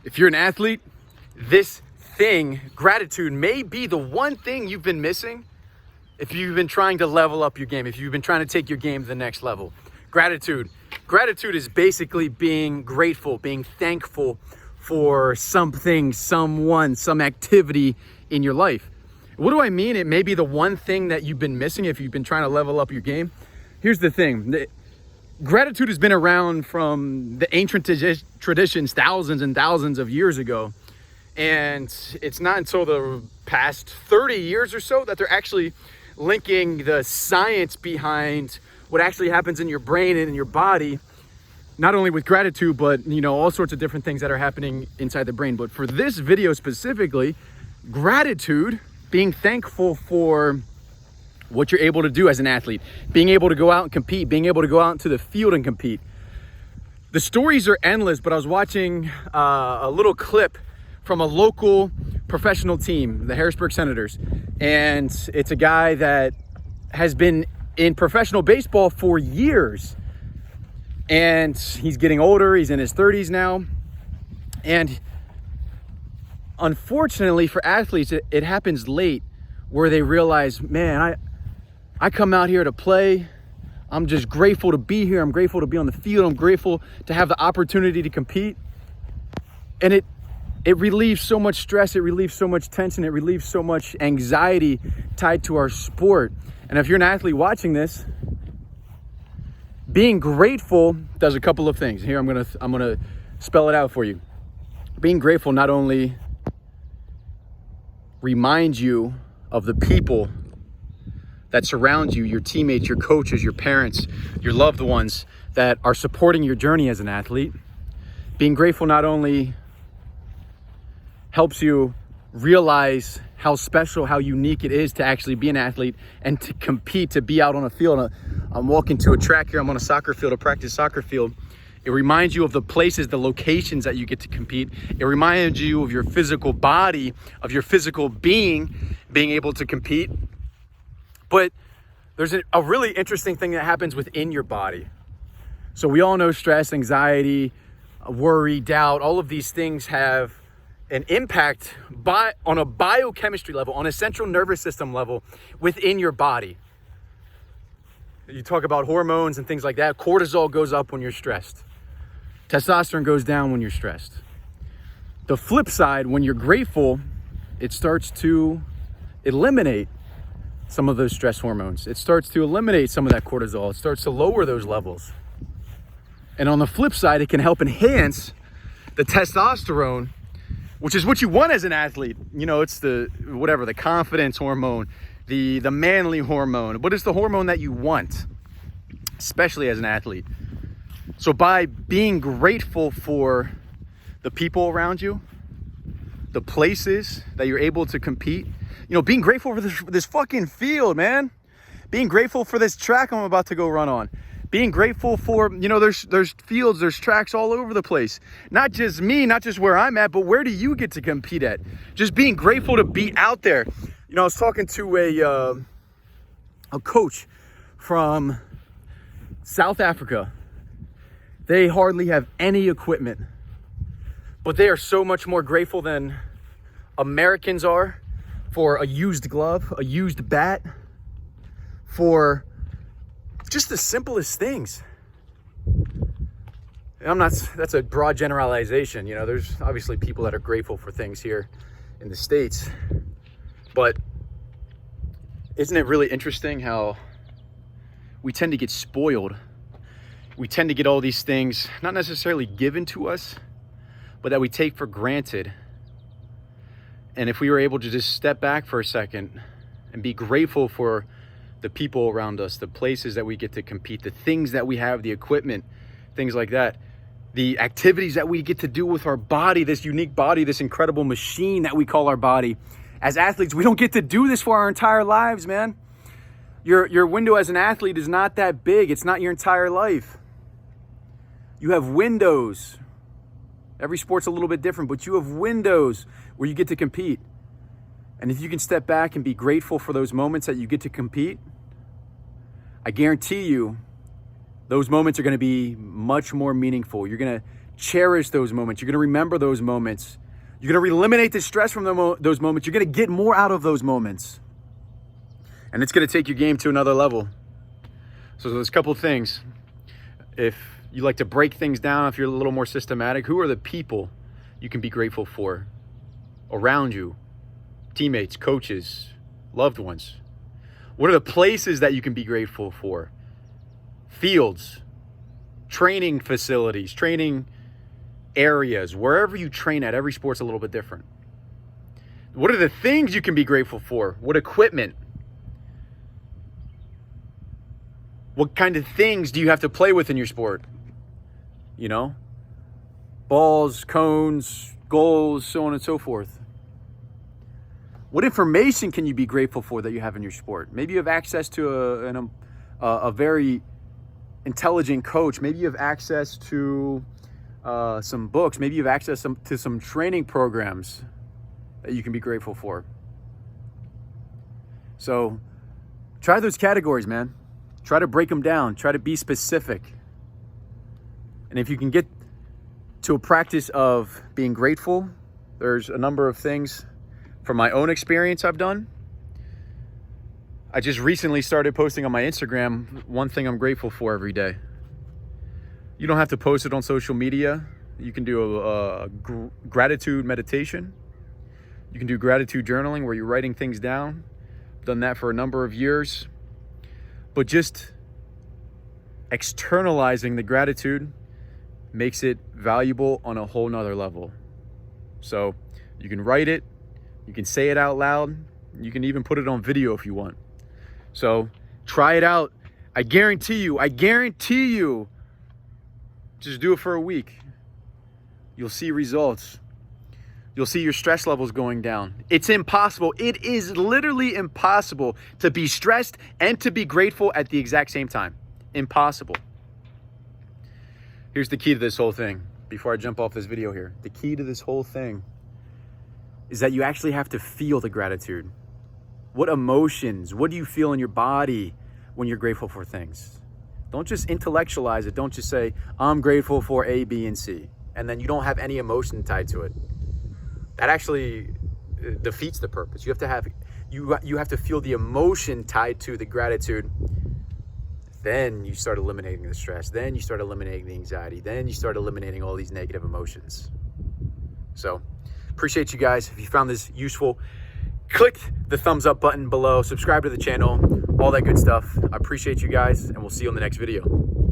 If you're an athlete, this thing, gratitude, may be the one thing you've been missing if you've been trying to level up your game, if you've been trying to take your game to the next level. Gratitude. Gratitude is basically being grateful, being thankful for something, someone, some activity in your life. What do I mean? It may be the one thing that you've been missing if you've been trying to level up your game. Here's the thing. Gratitude has been around from the ancient traditions thousands and thousands of years ago. And it's not until the past 30 years or so that they're actually linking the science behind what actually happens in your brain and in your body, not only with gratitude, but all sorts of different things that are happening inside the brain. But for this video specifically, gratitude, being thankful for what you're able to do as an athlete, being able to go out and compete, being able to go out into the field and compete. The stories are endless, but I was watching a little clip from a local professional team, the Harrisburg Senators. And it's a guy that has been in professional baseball for years. And he's getting older, he's in his 30s now. And unfortunately for athletes, it happens late where they realize, man, I come out here to play. I'm just grateful to be here. I'm grateful to be on the field. I'm grateful to have the opportunity to compete. And it relieves so much stress. It relieves so much tension. It relieves so much anxiety tied to our sport. And if you're an athlete watching this, being grateful does a couple of things. Here, I'm gonna spell it out for you. Being grateful not only reminds you of the people that surround you, your teammates, your coaches, your parents, your loved ones that are supporting your journey as an athlete. Being grateful not only helps you realize how special, how unique it is to actually be an athlete and to compete, to be out on a field. I'm walking to a track here. I'm on a soccer field, a practice soccer field. It reminds you of the places, the locations that you get to compete. It reminds you of your physical body, of your physical being able to compete. But there's a really interesting thing that happens within your body. So we all know stress, anxiety, worry, doubt, all of these things have an impact on a biochemistry level, on a central nervous system level within your body. You talk about hormones and things like that. Cortisol goes up when you're stressed. Testosterone goes down when you're stressed. The flip side, when you're grateful, it starts to eliminate some of those stress hormones. It starts to eliminate some of that cortisol. It starts to lower those levels. And on the flip side, it can help enhance the testosterone, which is what you want as an athlete. It's the confidence hormone, the manly hormone. What is the hormone that you want, especially as an athlete? So by being grateful for the people around you, the places that you're able to compete, being grateful for this fucking field, man. Being grateful for this track I'm about to go run on. Being grateful for, there's fields, there's tracks all over the place. Not just me, not just where I'm at, but where do you get to compete at? Just being grateful to be out there. I was talking to a coach from South Africa. They hardly have any equipment, but they are so much more grateful than Americans are for a used glove, a used bat, for just the simplest things. That's a broad generalization. There's obviously people that are grateful for things here in the States, but isn't it really interesting how we tend to get spoiled? We tend to get all these things, not necessarily given to us, but that we take for granted. And if we were able to just step back for a second and be grateful for the people around us, the places that we get to compete, the things that we have, the equipment, things like that, the activities that we get to do with our body, this unique body, this incredible machine that we call our body. As athletes, we don't get to do this for our entire lives, man. Your window as an athlete is not that big. It's not your entire life. You have windows. Every sport's a little bit different, but you have windows where you get to compete. And if you can step back and be grateful for those moments that you get to compete, I guarantee you those moments are going to be much more meaningful. You're going to cherish those moments. You're going to remember those moments. You're going to eliminate the stress from those moments. You're going to get more out of those moments. And it's going to take your game to another level. So there's a couple of things. If you like to break things down, if you're a little more systematic, who are the people you can be grateful for around you? Teammates, coaches, loved ones. What are the places that you can be grateful for? Fields, training facilities, training areas, wherever you train at. Every sport's a little bit different. What are the things you can be grateful for? What equipment? What kind of things do you have to play with in your sport? You know, balls, cones, goals, so on and so forth. What information can you be grateful for that you have in your sport? Maybe you have access to a very intelligent coach. Maybe you have access to some books. Maybe you have access to some training programs that you can be grateful for. So try those categories, man. Try to break them down. Try to be specific. And if you can get to a practice of being grateful, there's a number of things from my own experience I've done. I just recently started posting on my Instagram one thing I'm grateful for every day. You don't have to post it on social media. You can do a gratitude meditation. You can do gratitude journaling where you're writing things down. I've done that for a number of years. But just externalizing the gratitude makes it valuable on a whole nother level. So you can write it, you can say it out loud, you can even put it on video if you want. So try it out. I guarantee you, just do it for a week. You'll see results. You'll see your stress levels going down. It's impossible. It is literally impossible to be stressed and to be grateful at the exact same time. Impossible. Here's the key to this whole thing. Before I jump off this video here, the key to this whole thing is that you actually have to feel the gratitude. What emotions, what do you feel in your body when you're grateful for things? Don't just intellectualize it. Don't just say, I'm grateful for A, B, and C, and then you don't have any emotion tied to it. That actually defeats the purpose. You have to feel the emotion tied to the gratitude. Then you start eliminating the stress. Then you start eliminating the anxiety. Then you start eliminating all these negative emotions. So appreciate you guys. If you found this useful, click the thumbs up button below, subscribe to the channel, all that good stuff. I appreciate you guys, and we'll see you on the next video.